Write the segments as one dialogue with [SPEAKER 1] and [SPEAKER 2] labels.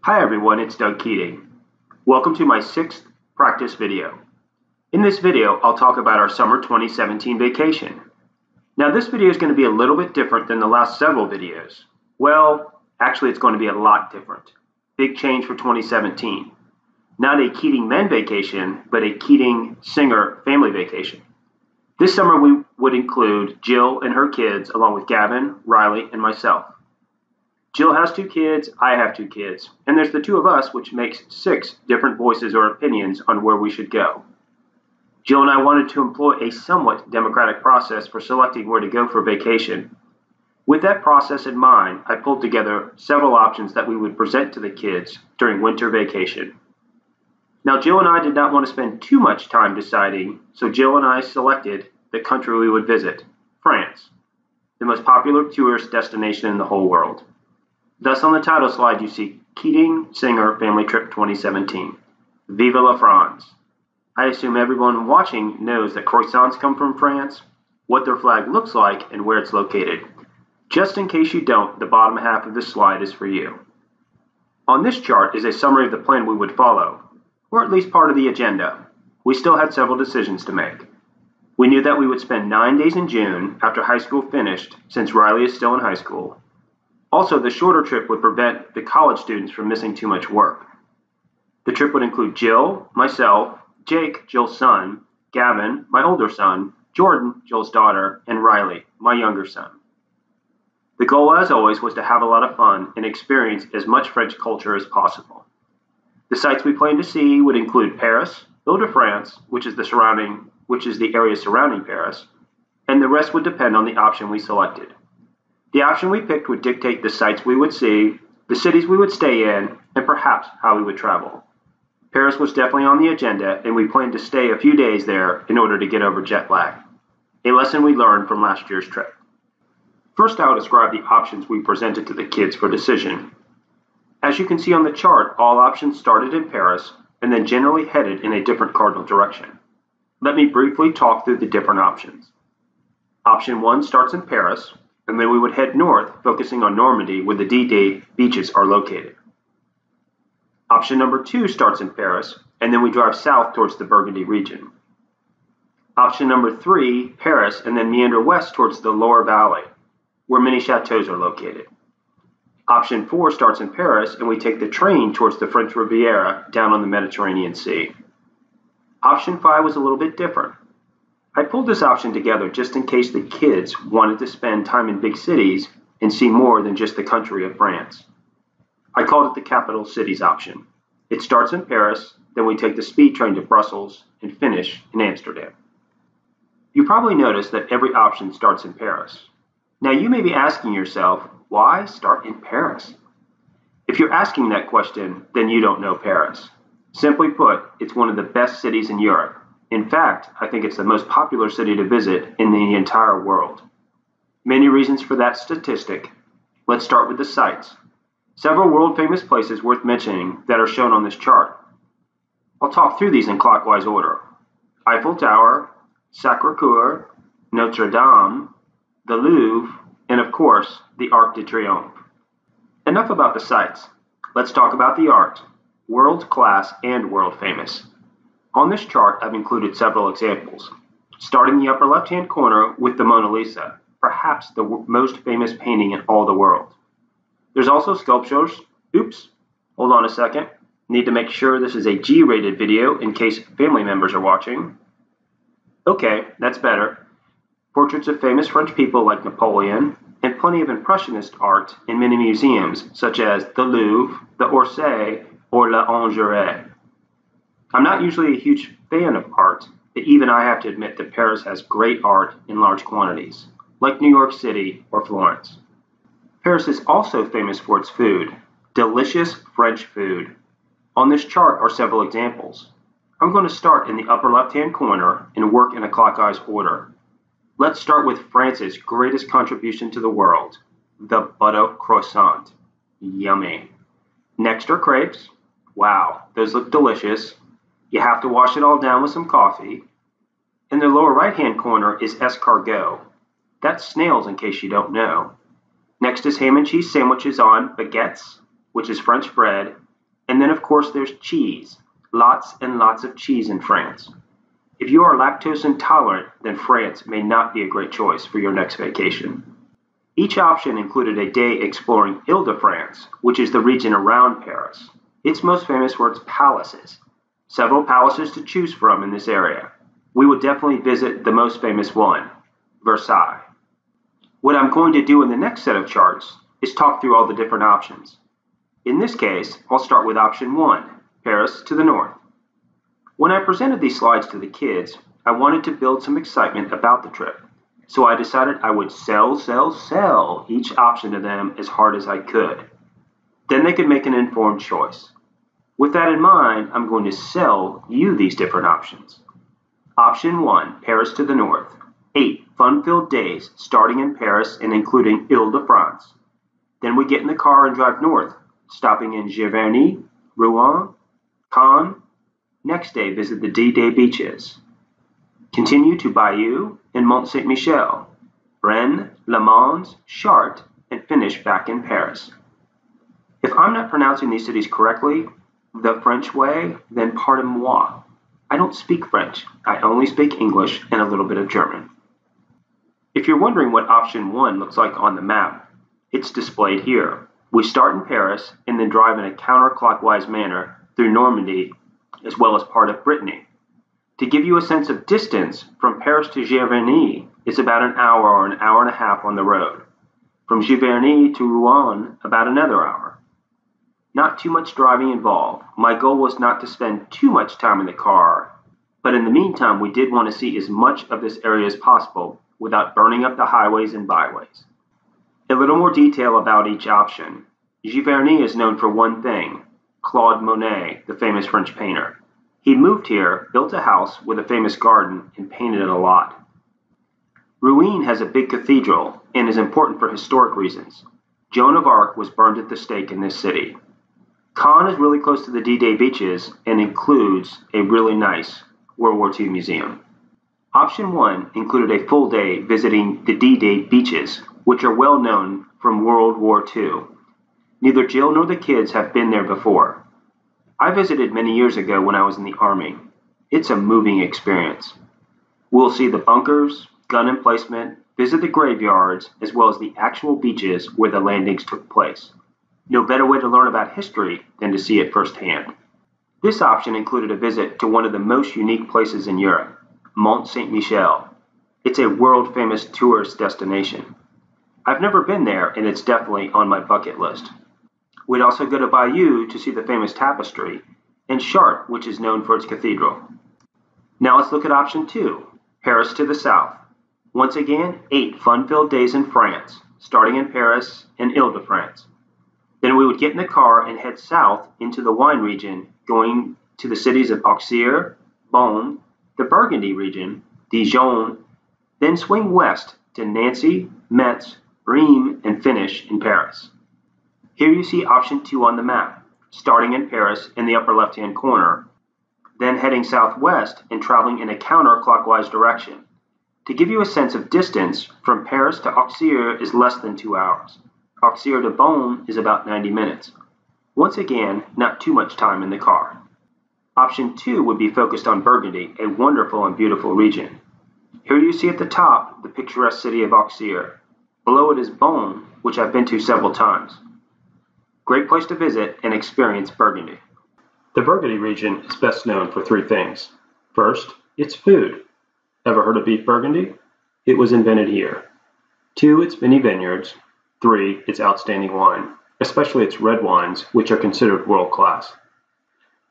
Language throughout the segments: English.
[SPEAKER 1] Hi everyone, it's Doug Keating. Welcome to my 6th practice video. In this video, I'll talk about our summer 2017 vacation. Now this video is going to be a little bit different than the last several videos. Well, actually it's going to be a lot different. Big change for 2017. Not a Keating men vacation, but a Keating Singer family vacation. This summer we would include Jill and her kids along with Gavin, Riley, and myself. Jill has 2 kids, I have 2 kids, and there's the 2 of us, which makes 6 different voices or opinions on where we should go. Jill and I wanted to employ a somewhat democratic process for selecting where to go for vacation. With that process in mind, I pulled together several options that we would present to the kids during winter vacation. Now, Jill and I did not want to spend too much time deciding, so Jill and I selected the country we would visit, France, the most popular tourist destination in the whole world. Thus, on the title slide, you see Keating Singer Family Trip 2017. Vive la France! I assume everyone watching knows that croissants come from France, what their flag looks like, and where it's located. Just in case you don't, the bottom half of this slide is for you. On this chart is a summary of the plan we would follow, or at least part of the agenda. We still had several decisions to make. We knew that we would spend 9 days in June after high school finished, since Riley is still in high school. Also, the shorter trip would prevent the college students from missing too much work. The trip would include Jill, myself, Jake, Jill's son, Gavin, my older son, Jordan, Jill's daughter, and Riley, my younger son. The goal, as always, was to have a lot of fun and experience as much French culture as possible. The sites we planned to see would include Paris, Ile de France, which is the area surrounding Paris, and the rest would depend on the option we selected. The option we picked would dictate the sites we would see, the cities we would stay in, and perhaps how we would travel. Paris was definitely on the agenda, and we planned to stay a few days there in order to get over jet lag, a lesson we learned from last year's trip. First, I'll describe the options we presented to the kids for decision. As you can see on the chart, all options started in Paris and then generally headed in a different cardinal direction. Let me briefly talk through the different options. Option 1 starts in Paris, and then we would head north, focusing on Normandy, where the D-Day beaches are located. Option number 2 starts in Paris, and then we drive south towards the Burgundy region. Option number 3, Paris, and then meander west towards the Loire Valley, where many chateaus are located. Option 4 starts in Paris, and we take the train towards the French Riviera down on the Mediterranean Sea. Option 5 was a little bit different. I pulled this option together just in case the kids wanted to spend time in big cities and see more than just the country of France. I called it the capital cities option. It starts in Paris, then we take the speed train to Brussels and finish in Amsterdam. You probably noticed that every option starts in Paris. Now you may be asking yourself, why start in Paris? If you're asking that question, then you don't know Paris. Simply put, it's one of the best cities in Europe. In fact, I think it's the most popular city to visit in the entire world. Many reasons for that statistic. Let's start with the sites. Several world-famous places worth mentioning that are shown on this chart. I'll talk through these in clockwise order. Eiffel Tower, Sacré-Cœur, Notre Dame, the Louvre, and of course, the Arc de Triomphe. Enough about the sites. Let's talk about the art, world-class and world-famous. On this chart, I've included several examples, starting in the upper left-hand corner with the Mona Lisa, perhaps the most famous painting in all the world. There's also sculptures. Oops, hold on a second. Need to make sure this is a G-rated video in case family members are watching. Okay, that's better. Portraits of famous French people like Napoleon, and plenty of Impressionist art in many museums, such as the Louvre, the Orsay, or l'Orangerie. I'm not usually a huge fan of art, but even I have to admit that Paris has great art in large quantities, like New York City or Florence. Paris is also famous for its food, delicious French food. On this chart are several examples. I'm going to start in the upper left-hand corner and work in a clockwise order. Let's start with France's greatest contribution to the world, the butter croissant. Yummy. Next are crepes. Wow, those look delicious. You have to wash it all down with some coffee. In the lower right-hand corner is escargot. That's snails in case you don't know. Next is ham and cheese sandwiches on baguettes, which is French bread, And then of course there's cheese. Lots and lots of cheese in France. If you are lactose intolerant, then France may not be a great choice for your next vacation. Each option included a day exploring Ile de France, which is the region around Paris. It's most famous for its palaces. Several palaces to choose from in this area. We would definitely visit the most famous one, Versailles. What I'm going to do in the next set of charts is talk through all the different options. In this case, I'll start with option 1, Paris to the north. When I presented these slides to the kids, I wanted to build some excitement about the trip. So I decided I would sell each option to them as hard as I could. Then they could make an informed choice. With that in mind, I'm going to sell you these different options. Option 1, Paris to the north. 8 fun-filled days starting in Paris and including Ile de France. Then we get in the car and drive north, stopping in Giverny, Rouen, Caen. Next day, visit the D-Day beaches. Continue to Bayeux and Mont Saint-Michel, Rennes, Le Mans, Chartres, and finish back in Paris. If I'm not pronouncing these cities correctly, the French way, then pardon moi. I don't speak French. I only speak English and a little bit of German. If you're wondering what option 1 looks like on the map, it's displayed here. We start in Paris and then drive in a counterclockwise manner through Normandy as well as part of Brittany. To give you a sense of distance, from Paris to Giverny, it's about an hour or an hour and a half on the road. From Giverny to Rouen, about another hour. Not too much driving involved. My goal was not to spend too much time in the car, but in the meantime, we did want to see as much of this area as possible without burning up the highways and byways. A little more detail about each option. Giverny is known for one thing, Claude Monet, the famous French painter. He moved here, built a house with a famous garden, and painted it a lot. Rouen has a big cathedral and is important for historic reasons. Joan of Arc was burned at the stake in this city. Caen is really close to the D-Day beaches and includes a really nice World War II museum. Option 1 included a full day visiting the D-Day beaches, which are well known from World War II. Neither Jill nor the kids have been there before. I visited many years ago when I was in the Army. It's a moving experience. We'll see the bunkers, gun emplacement, visit the graveyards, as well as the actual beaches where the landings took place. No better way to learn about history than to see it firsthand. This option included a visit to one of the most unique places in Europe, Mont Saint-Michel. It's a world-famous tourist destination. I've never been there, and it's definitely on my bucket list. We'd also go to Bayeux to see the famous tapestry, and Chartres, which is known for its cathedral. Now let's look at option 2, Paris to the south. Once again, 8 fun-filled days in France, starting in Paris and Ile de France. Then we would get in the car and head south into the wine region, going to the cities of Auxerre, Beaune, the Burgundy region, Dijon, then swing west to Nancy, Metz, Rheims, and finish in Paris. Here you see option 2 on the map, starting in Paris in the upper left-hand corner, then heading southwest and traveling in a counterclockwise direction. To give you a sense of distance, from Paris to Auxerre is less than 2 hours. Auxerre to Beaune is about 90 minutes. Once again, not too much time in the car. Option 2 would be focused on Burgundy, a wonderful and beautiful region. Here you see at the top the picturesque city of Auxerre. Below it is Beaune, which I've been to several times. Great place to visit and experience Burgundy. The Burgundy region is best known for 3 things. First, its food. Ever heard of beef Burgundy? It was invented here. 2, its many vineyards. 3, its outstanding wine, especially its red wines, which are considered world class.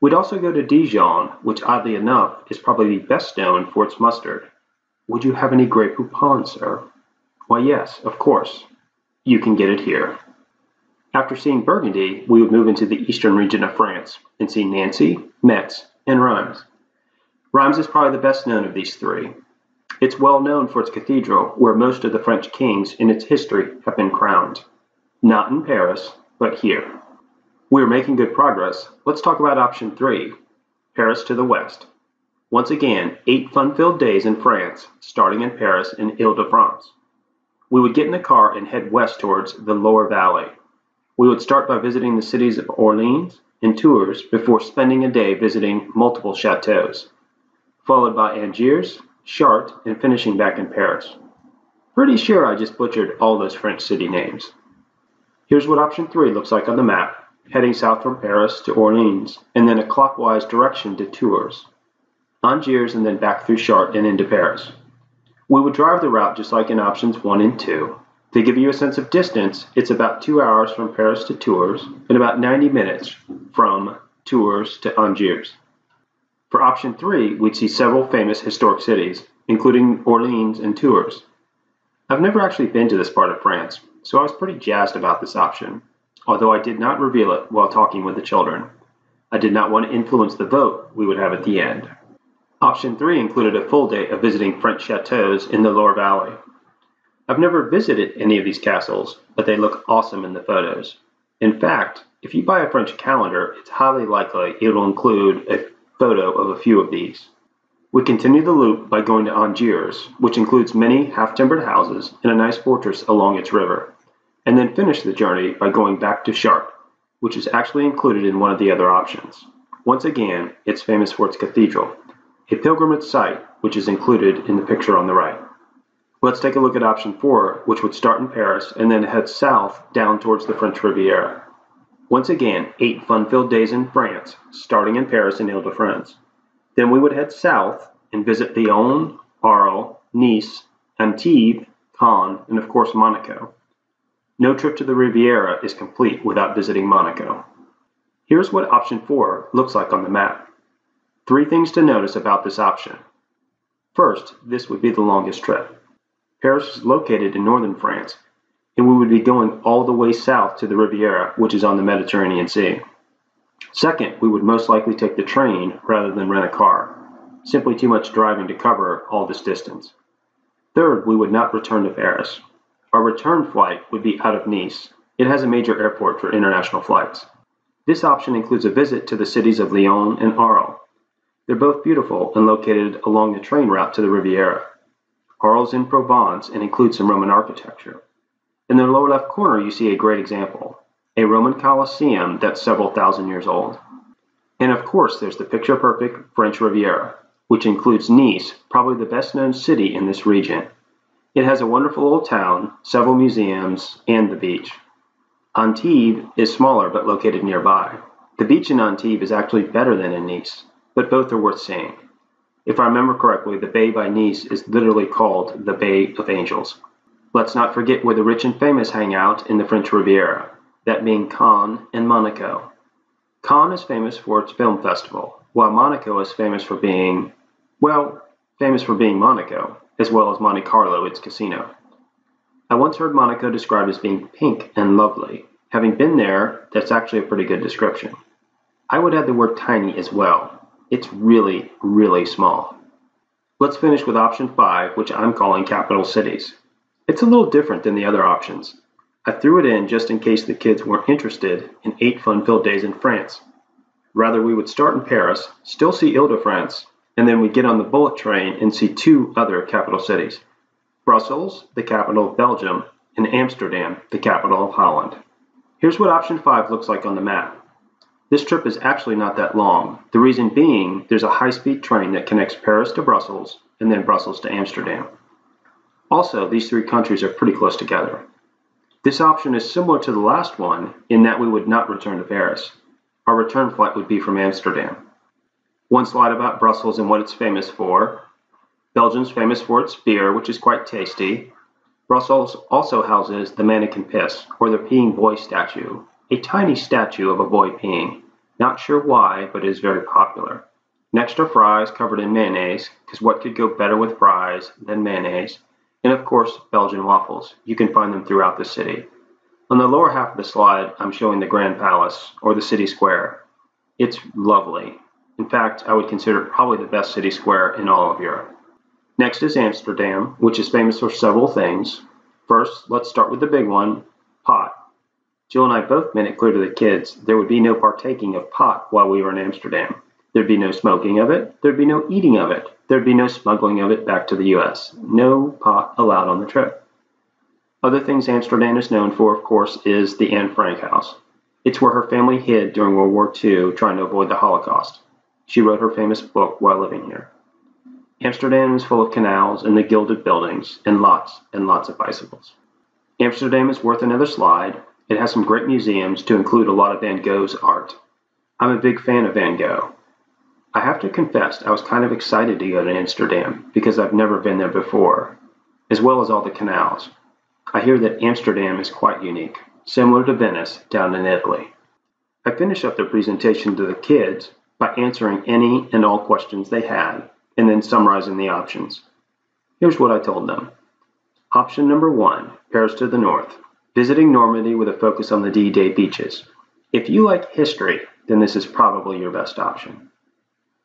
[SPEAKER 1] We'd also go to Dijon, which oddly enough is probably best known for its mustard. Would you have any Grey Poupon, sir? Why yes, of course. You can get it here. After seeing Burgundy, we would move into the eastern region of France and see Nancy, Metz, and Rheims. Rheims is probably the best known of these 3. It's well known for its cathedral, where most of the French kings in its history have been crowned. Not in Paris, but here. We are making good progress. Let's talk about option 3, Paris to the west. Once again, 8 fun-filled days in France, starting in Paris and Ile de France. We would get in the car and head west towards the Loire Valley. We would start by visiting the cities of Orleans and Tours before spending a day visiting multiple chateaus, followed by Angers, Chartres, and finishing back in Paris. Pretty sure I just butchered all those French city names. Here's what option 3 looks like on the map, heading south from Paris to Orleans, and then a clockwise direction to Tours, Angers, and then back through Chartres and into Paris. We would drive the route just like in options 1 and 2. To give you a sense of distance, it's about 2 hours from Paris to Tours and about 90 minutes from Tours to Angers. For option 3, we'd see several famous historic cities, including Orleans and Tours. I've never actually been to this part of France, so I was pretty jazzed about this option, although I did not reveal it while talking with the children. I did not want to influence the vote we would have at the end. Option 3 included a full day of visiting French chateaus in the Loire Valley. I've never visited any of these castles, but they look awesome in the photos. In fact, if you buy a French calendar, it's highly likely it will include a photo of a few of these. We continue the loop by going to Angers, which includes many half-timbered houses and a nice fortress along its river, and then finish the journey by going back to Chartres, which is actually included in one of the other options. Once again, it's famous for its cathedral, a pilgrimage site which is included in the picture on the right. Let's take a look at option 4, which would start in Paris and then head south down towards the French Riviera. Once again, 8 fun-filled days in France, starting in Paris and Ile de France. Then we would head south and visit Lyon, Arles, Nice, Antibes, Caen, and of course Monaco. No trip to the Riviera is complete without visiting Monaco. Here's what option 4 looks like on the map. 3 things to notice about this option. First, this would be the longest trip. Paris is located in northern France, and we would be going all the way south to the Riviera, which is on the Mediterranean Sea. Second, we would most likely take the train rather than rent a car. Simply too much driving to cover all this distance. Third, we would not return to Paris. Our return flight would be out of Nice. It has a major airport for international flights. This option includes a visit to the cities of Lyon and Arles. They're both beautiful and located along the train route to the Riviera. Arles in Provence and includes some Roman architecture. In the lower left corner you see a great example, a Roman Colosseum that's several thousand years old. And of course there's the picture-perfect French Riviera, which includes Nice, probably the best known city in this region. It has a wonderful old town, several museums, and the beach. Antibes is smaller but located nearby. The beach in Antibes is actually better than in Nice, but both are worth seeing. If I remember correctly, the bay by Nice is literally called the Bay of Angels. Let's not forget where the rich and famous hang out in the French Riviera, that being Caen and Monaco. Caen is famous for its film festival, while Monaco is famous for being Monaco, as well as Monte Carlo, its casino. I once heard Monaco described as being pink and lovely. Having been there, that's actually a pretty good description. I would add the word tiny as well. It's really, really small. Let's finish with option 5, which I'm calling capital cities. It's a little different than the other options. I threw it in just in case the kids weren't interested in 8 fun-filled days in France. Rather, we would start in Paris, still see Ile de France, and then we'd get on the bullet train and see 2 other capital cities. Brussels, the capital of Belgium, and Amsterdam, the capital of Holland. Here's what option 5 looks like on the map. This trip is actually not that long. The reason being, there's a high-speed train that connects Paris to Brussels and then Brussels to Amsterdam. Also, these 3 countries are pretty close together. This option is similar to the last one in that we would not return to Paris. Our return flight would be from Amsterdam. One slide about Brussels and what it's famous for. Belgium's famous for its beer, which is quite tasty. Brussels also houses the mannequin piss, or the peeing boy statue, a tiny statue of a boy peeing. Not sure why, but it is very popular. Next are fries covered in mayonnaise, because what could go better with fries than mayonnaise? And of course, Belgian waffles. You can find them throughout the city. On the lower half of the slide, I'm showing the Grand Palace, or the city square. It's lovely. In fact, I would consider it probably the best city square in all of Europe. Next is Amsterdam, which is famous for several things. First, let's start with the big one, pot. Jill and I both made it clear to the kids there would be no partaking of pot while we were in Amsterdam. There'd be no smoking of it, there'd be no eating of it, there'd be no smuggling of it back to the US. No pot allowed on the trip. Other things Amsterdam is known for, of course, is the Anne Frank house. It's where her family hid during World War II trying to avoid the Holocaust. She wrote her famous book while living here. Amsterdam is full of canals and the gilded buildings and lots of bicycles. Amsterdam is worth another slide. It has some great museums to include a lot of Van Gogh's art. I'm a big fan of Van Gogh. I have to confess I was kind of excited to go to Amsterdam because I've never been there before, as well as all the canals. I hear that Amsterdam is quite unique, similar to Venice down in Italy. I finished up the presentation to the kids by answering any and all questions they had and then summarizing the options. Here's what I told them. Option number 1, Paris to the north, visiting Normandy with a focus on the D-Day beaches. If you like history, then this is probably your best option.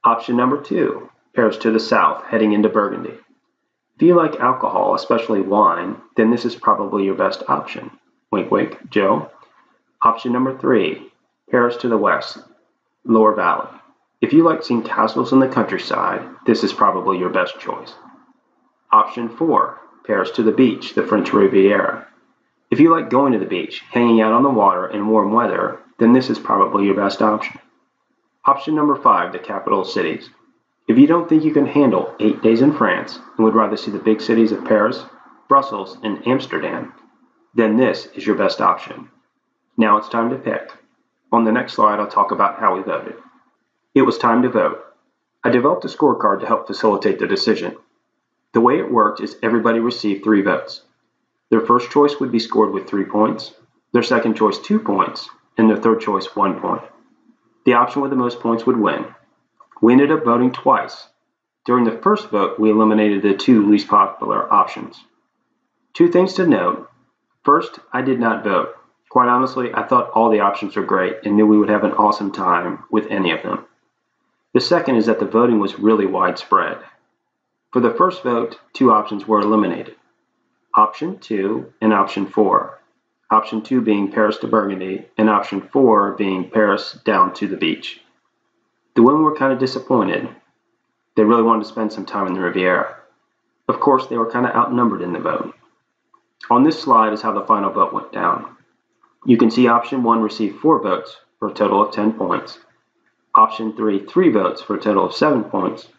[SPEAKER 1] Option number 2, Paris to the south, heading into Burgundy. If you like alcohol, especially wine, then this is probably your best option. Wink, wink, Joe. Option number 3, Paris to the west, Loire Valley. If you like seeing castles in the countryside, this is probably your best choice. Option 4, Paris to the beach, the French Riviera. If you like going to the beach, hanging out on the water in warm weather, then this is probably your best option. Option number 5, the capital cities. If you don't think you can handle 8 days in France and would rather see the big cities of Paris, Brussels, and Amsterdam, then this is your best option. Now it's time to pick. On the next slide, I'll talk about how we voted. It was time to vote. I developed a scorecard to help facilitate the decision. The way it worked is everybody received 3 votes. Their first choice would be scored with 3 points, their second choice 2 points, and their third choice 1 point. The option with the most points would win. We ended up voting twice. During the first vote, we eliminated the 2 least popular options. 2 things to note. First, I did not vote. Quite honestly, I thought all the options were great and knew we would have an awesome time with any of them. The second is that the voting was really widespread. For the first vote, 2 options were eliminated. Option 2 and Option 4. Option 2 being Paris to Burgundy, and Option 4 being Paris down to the beach. The women were kind of disappointed. They really wanted to spend some time in the Riviera. Of course, they were kind of outnumbered in the vote. On this slide is how the final vote went down. You can see Option 1 received 4 votes for a total of 10 points. Option 3, 3 votes for a total of 7 points.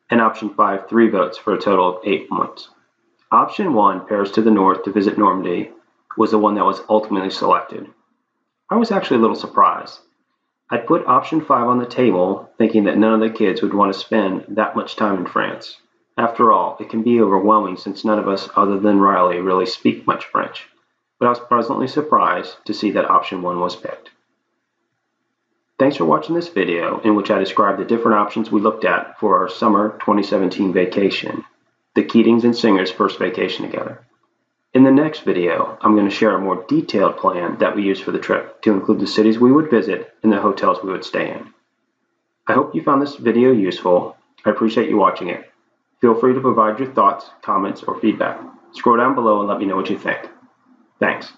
[SPEAKER 1] And Option 5, 3 votes for a total of 8 points. Option 1, Paris to the north to visit Normandy, was the one that was ultimately selected. I was actually a little surprised. I'd put Option 5 on the table, thinking that none of the kids would want to spend that much time in France. After all, it can be overwhelming since none of us other than Riley really speak much French. But I was pleasantly surprised to see that Option 1 was picked. Thanks for watching this video in which I described the different options we looked at for our summer 2017 vacation, the Keatings and Singers' first vacation together. In the next video, I'm going to share a more detailed plan that we used for the trip to include the cities we would visit and the hotels we would stay in. I hope you found this video useful. I appreciate you watching it. Feel free to provide your thoughts, comments, or feedback. Scroll down below and let me know what you think. Thanks.